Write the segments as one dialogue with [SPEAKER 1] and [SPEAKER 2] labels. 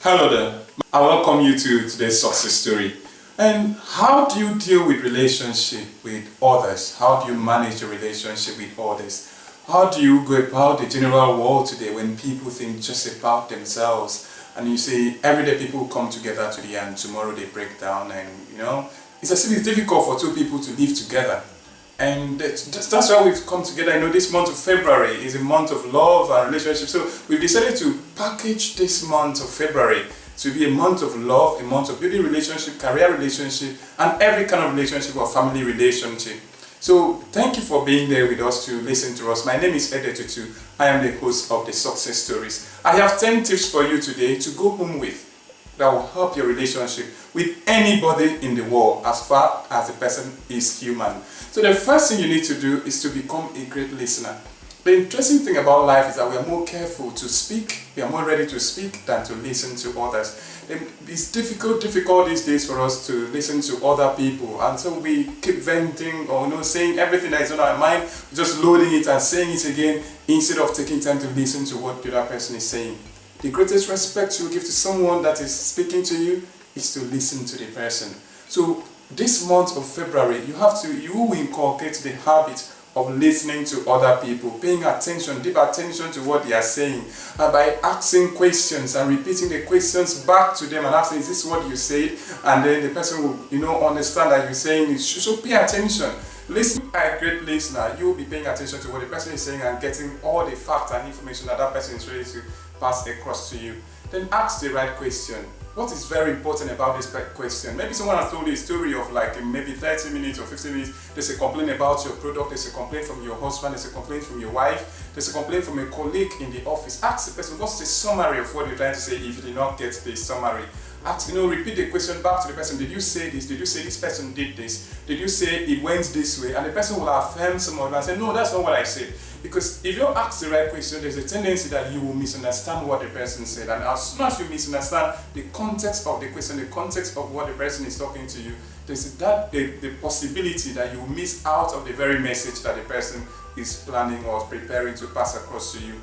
[SPEAKER 1] Hello there. I welcome you to today's success story. And how do you deal with relationship with others? How do you manage your relationship with others? How do you go about the general world today when people think just about themselves? And you see, every day people come together today and tomorrow they break down, and it's as if it's difficult for two people to live together. And that's why we've come together. This month of February is a month of love and relationship. So we've decided to package this month of February to be a month of love, a month of building relationship, career relationship, and every kind of relationship or family relationship. So thank you for being there with us to listen to us. My name is Edet Otu. I am the host of the Success Stories. I have 10 tips for you today to go home with that will help your relationship with anybody in the world as far as the person is human. So the first thing you need to do is to become a great listener. The interesting thing about life is that we are more careful to speak, we are more ready to speak than to listen to others. It's difficult these days for us to listen to other people, and so we keep venting or saying everything that is on our mind, just loading it and saying it again instead of taking time to listen to what the other person is saying. The greatest respect you give to someone that is speaking to you is to listen to the person. So this month of February, you will inculcate the habit of listening to other people, paying attention, deep attention to what they are saying, by asking questions and repeating the questions back to them and asking, is this what you said? And then the person will, understand that you're saying it. So pay attention. Listen, a great listener, you will be paying attention to what the person is saying and getting all the facts and information that person is ready to pass across to you. Then ask the right question. What is very important about this question? Maybe someone has told you a story of maybe 30 minutes or 15 minutes. There's a complaint about your product, there's a complaint from your husband, there's a complaint from your wife, there's a complaint from a colleague in the office. Ask the person, what's the summary of what you're trying to say if you did not get the summary? Repeat the question back to the person. Did you say this? Did you say this person did this? Did you say it went this way? And the person will affirm some of it and say, no, that's not what I said. Because if you ask the right question, there's a tendency that you will misunderstand what the person said. And as soon as you misunderstand the context of the question, the context of what the person is talking to you, there's the possibility that you will miss out of the very message that the person is planning or preparing to pass across to you.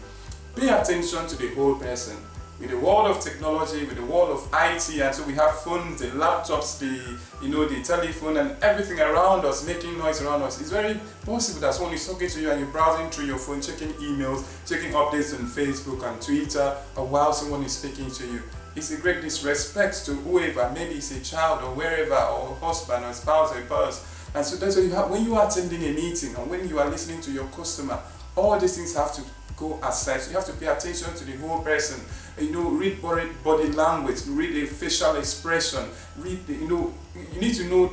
[SPEAKER 1] Pay attention to the whole person. With the world of technology, with the world of IT, and so we have phones, the laptops, the telephone, and everything around us, making noise around us. It's very possible that someone is talking to you and you're browsing through your phone, checking emails, checking updates on Facebook and Twitter, while someone is speaking to you. It's a great disrespect to whoever, maybe it's a child or wherever, or husband or spouse or boss. And so that's what you have when you are attending a meeting and when you are listening to your customer. All these things have to go aside. So you have to pay attention to the whole person. Read body language, read the facial expression, you need to know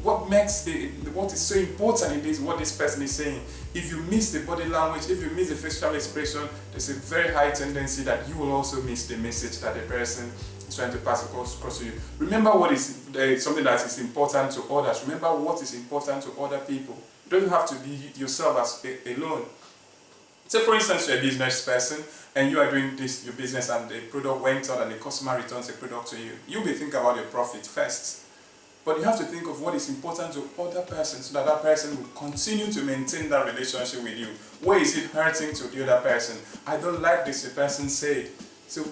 [SPEAKER 1] what is so important in this, what this person is saying. If you miss the body language, if you miss the facial expression, there's a very high tendency that you will also miss the message that the person is trying to pass across to you. Remember what is something that is important to others. Remember what is important to other people. You don't have to be yourself as alone. Say for instance you're a business person and you are doing your business and the product went out and the customer returns the product to you. You may think about your profit first. But you have to think of what is important to other persons so that person will continue to maintain that relationship with you. Where is it hurting to the other person? I don't like this, the person said. So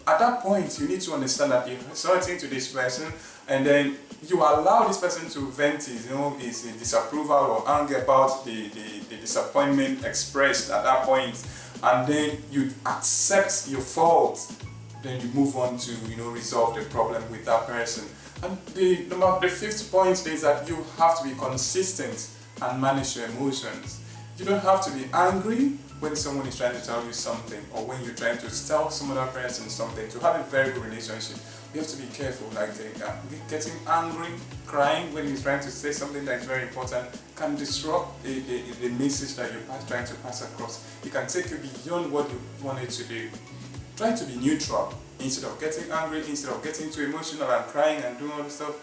[SPEAKER 1] at that point you need to understand that it's hurting to this person, and then you allow this person to vent his disapproval or anger about the disappointment expressed at that point, and then you accept your fault. Then you move on to resolve the problem with that person. And the fifth point is that you have to be consistent and manage your emotions. You don't have to be angry when someone is trying to tell you something, or when you're trying to tell some other person something. To have a very good relationship, you have to be careful. Getting angry, crying when you're trying to say something that is very important can disrupt the message that you're trying to pass across. It can take you beyond what you wanted to do. Try to be neutral. Instead of getting angry, instead of getting too emotional and crying and doing all this stuff,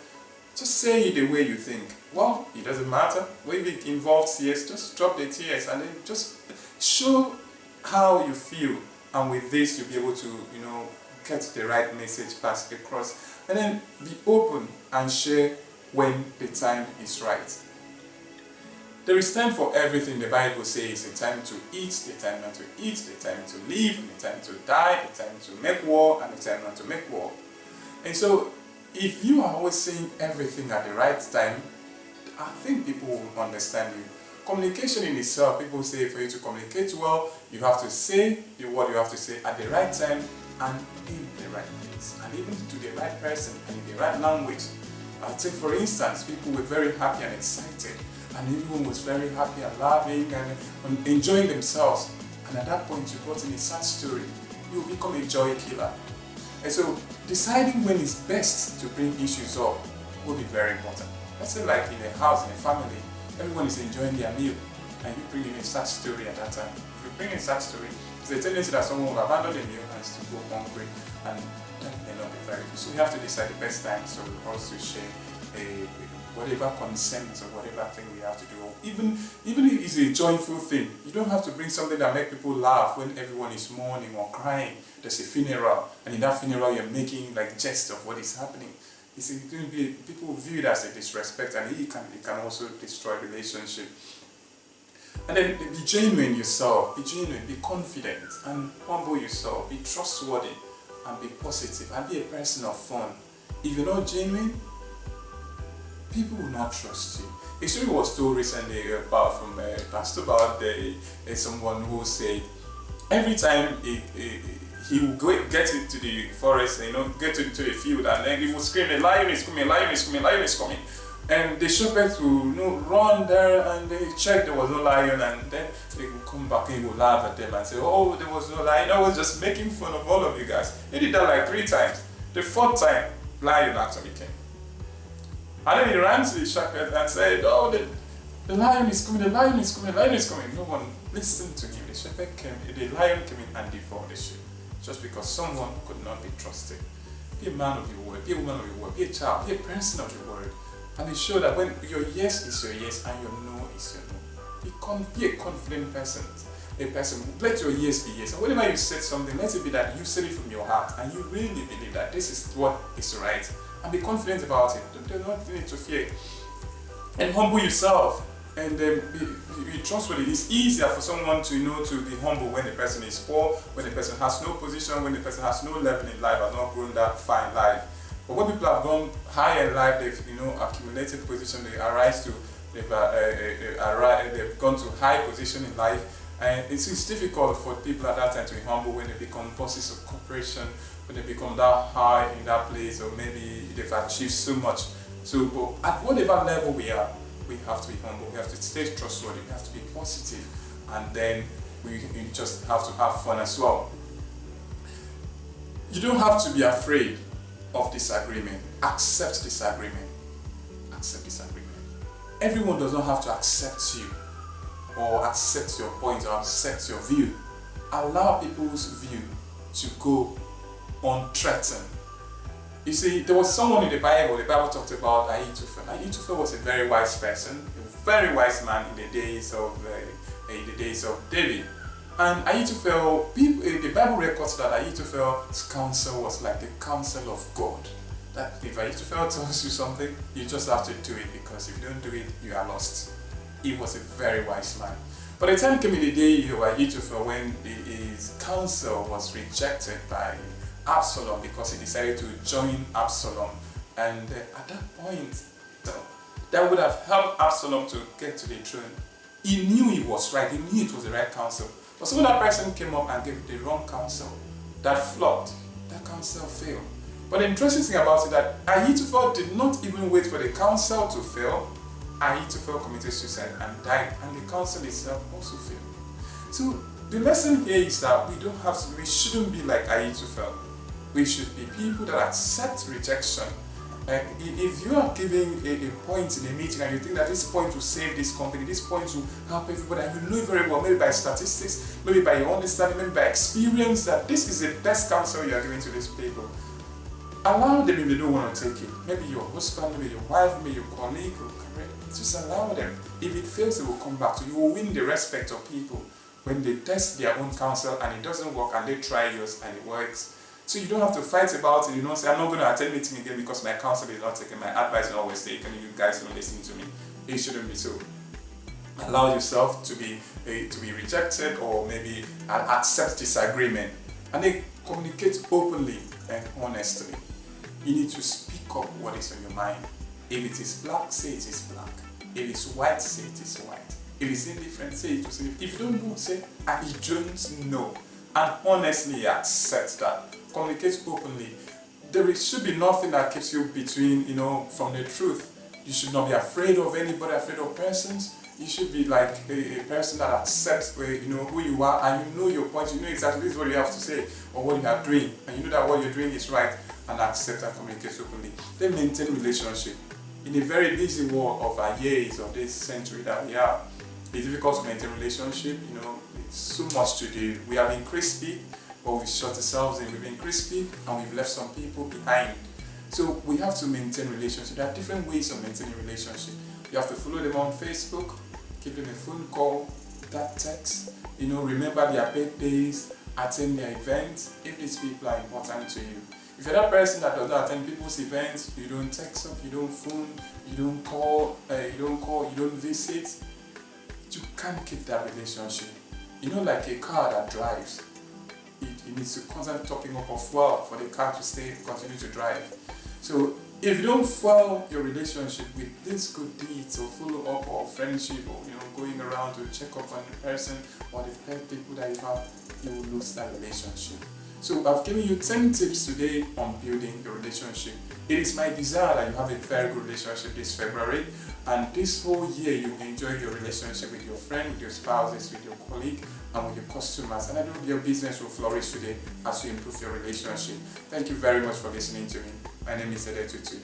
[SPEAKER 1] just say it the way you think. Well, it doesn't matter. When it involves tears, just drop the tears and then just show how you feel. And with this, you'll be able to, get the right message passed across. And then be open and share when the time is right. There is time for everything. The Bible says a time to eat, the time not to eat, the time to live, and the time to die, the time to make war, and the time not to make war. And so, if you are always saying everything at the right time, I think people will understand you. Communication in itself, people say for you to communicate well, you have to say what you have to say at the right time and in the right place, and even to the right person and in the right language. I take for instance, people were very happy and excited, and everyone was very happy and laughing and enjoying themselves. And at that point, you brought in a sad story. You become a joy killer. And so, deciding when it's best to bring issues up will be very important. Let's say like in a house, in a family, everyone is enjoying their meal, and you bring in a sad story at that time. If you bring in a sad story, there's a tendency that someone will abandon the meal and still go hungry, and that may not be very good. So we have to decide the best time, so we also share whatever consent or whatever thing we have to do. Even if it's a joyful thing, you don't have to bring something that makes people laugh when everyone is mourning or crying. There's a funeral, and in that funeral you're making like jest of what is happening. You see, people view it as a disrespect, and it can also destroy relationship. And then be genuine yourself, be genuine, be confident, and humble yourself, be trustworthy, and be positive, and be a person of fun. If you're not genuine, people will not trust you. A story was told recently about from a pastor about someone who said every time he would get into the forest, get into the field, and then he would scream, "A lion is coming! A lion is coming! A lion is coming!" And the shepherds would run there, and they checked there was no lion, and then they would come back and he would laugh at them and say, "Oh, there was no lion. I was just making fun of all of you guys." He did that like 3 times. The 4th time, lion actually came. And then he ran to the shepherd and said, "Oh, the lion is coming, the lion is coming, the lion is coming." No one listened to him. The shepherd came, the lion came in and devoured the sheep. Just because someone could not be trusted. Be a man of your word, be a woman of your word, be a child, be a person of your word. And be sure that when your yes is your yes and your no is your no. Be a confident person. Let your yes be yes. And whenever you said something, let it be that you said it from your heart and you really believe that this is what is right. And be confident about it. Don't need to fear. And humble yourself. And be trustworthy. It's easier for someone to be humble when the person is poor, when the person has no position, when the person has no level in life, has not grown that far in life. But when people have gone higher in life, they've accumulated position, they've gone to high position in life, and it's difficult for people at that time to be humble when they become bosses of corporation, when they become that high in that place, or maybe they've achieved so much. So, but at whatever level we are, we have to be humble, we have to stay trustworthy, we have to be positive, and then we just have to have fun as well. You don't have to be afraid of disagreement. Accept disagreement. Accept disagreement. Everyone does not have to accept you, or accept your point, or accept your view. Allow people's view to go unthreatened. You see, there was someone in the Bible talked about Ahithophel. Ahithophel was a very wise person, a very wise man in the days of David. And Ahithophel, the Bible records that Ahithophel's counsel was like the counsel of God. That if Ahithophel tells you something, you just have to do it, because if you don't do it, you are lost. He was a very wise man. But the time came in the day of Ahithophel when his counsel was rejected by Absalom, because he decided to join Absalom. And at that point, that would have helped Absalom to get to the throne. He knew he was right, he knew it was the right counsel. But so when that person came up and gave the wrong counsel, that flopped, that counsel failed. But the interesting thing about it that Ahithophel did not even wait for the counsel to fail. Ahithophel committed suicide and died, and the counsel itself also failed. So the lesson here is that we shouldn't be like Ahithophel. We should be people that accept rejection. If you are giving a point in a meeting and you think that this point will save this company, this point will help everybody, and you know very well, maybe by statistics, maybe by your understanding, maybe by experience, that this is the best counsel you are giving to these people, allow them if they don't want to take it. Maybe your husband, maybe your wife, maybe your colleague, or career. Just allow them. If it fails, they will come back to you. You will win the respect of people when they test their own counsel and it doesn't work, and they try yours and it works. So you don't have to fight about it. You don't say, "I'm not going to attend meeting again because my counsel is not taken, my advice is not always taken, and you guys don't listen to me." It shouldn't be so. Allow yourself to be rejected, or maybe accept disagreement, and then communicate openly and honestly. You need to speak up what is on your mind. If it is black, say it is black. If it's white, say it is white. If it's indifferent, say it is indifferent. If you don't know, say I don't know, and honestly accept that. Communicate openly. There should be nothing that keeps you between, from the truth. You should not be afraid of anybody, afraid of persons. You should be like a person that accepts who you are, and you know your point. You know exactly this is what you have to say or what you are doing, and you know that what you're doing is right, and accept and communicate openly. Then maintain relationship. In a very busy world of our years, of this century that we are, it's difficult to maintain relationship. It's so much to do. We have increased speed, but we've shut ourselves in. We've increased speed and we've left some people behind. So we have to maintain relationship. There are different ways of maintaining relationship. You have to follow them on Facebook, give them a phone call, that text, remember their birthdays, attend their events if these people are important to you. If you're that person that does not attend people's events, you don't text up, you don't phone, you don't call, you don't visit, you can't keep that relationship. Like a car that drives, it needs to constantly topping up of fuel for the car to continue to drive. So if you don't fuel your relationship with these good deeds or follow up or friendship or going around to check up on the person or the pet people that you have, you will lose that relationship. So I've given you 10 tips today on building your relationship. It is my desire that you have a very good relationship this February, and this whole year you enjoy your relationship with your friend, with your spouses, with your colleague, and with your customers. And I know your business will flourish today as you improve your relationship. Thank you very much for listening to me. My name is Edet Otu.